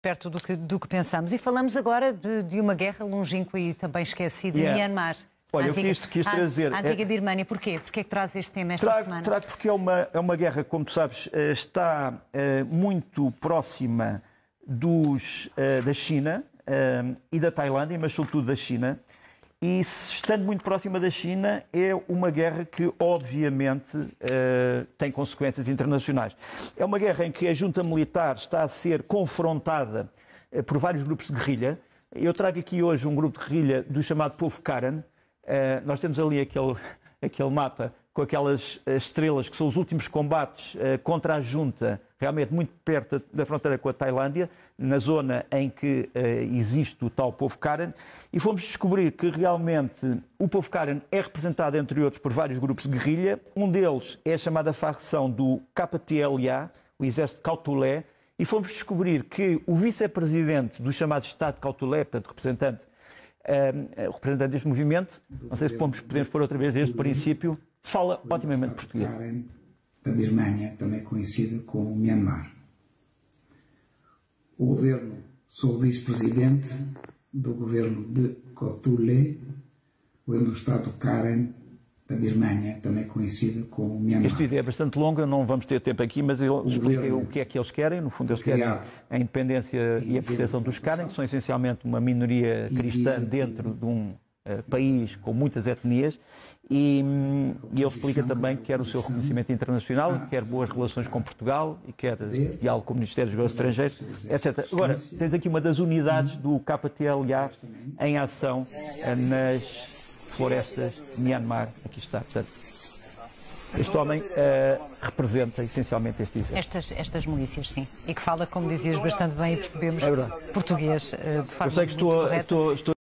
perto do que pensamos. E falamos agora de uma guerra longínqua e também esquecida, Myanmar. Olha, eu quis trazer... A antiga Birmânia. Porquê? Porquê é que traz este tema esta semana? Trago porque é uma guerra, como tu sabes, está muito próxima da China e da Tailândia, mas sobretudo da China. E, estando muito próxima da China, é uma guerra que, obviamente, tem consequências internacionais. É uma guerra em que a junta militar está a ser confrontada por vários grupos de guerrilha. Eu trago aqui hoje um grupo de guerrilha do chamado povo Karen. Nós temos ali aquele mapa com aquelas estrelas que são os últimos combates contra a junta, realmente muito perto da fronteira com a Tailândia, na zona em que existe o tal povo Karen, e fomos descobrir que realmente o povo Karen é representado, entre outros, por vários grupos de guerrilha. Um deles é a chamada facção do KPTLA, o Exército Kautulé, e fomos descobrir que o vice-presidente do chamado Estado de Kautulé, portanto, representante deste movimento, não sei se podemos pôr outra vez desde o princípio, fala otimamente português. Da Birmânia, também conhecida como Myanmar. O governo, sou vice-presidente do governo de Kautulé, o governo do Estado Karen da Birmânia, também conhecida como Myanmar. Este vídeo é bastante longo, não vamos ter tempo aqui, mas eu expliquei o que é que eles querem. No fundo, eles querem a independência e a proteção dos Karen, que são essencialmente uma minoria cristã dentro de um país com muitas etnias, e ele explica também que quer o seu reconhecimento internacional, quer boas relações com Portugal e quer diálogo com o Ministério dos Negócios Estrangeiros, etc. Agora, tens aqui uma das unidades do KPTLA em ação nas florestas de Myanmar. Aqui está. Portanto, este homem representa essencialmente este exército. Estas milícias, sim. E que fala, como dizias bastante bem, e percebemos português de forma Eu sei que muito correta. estou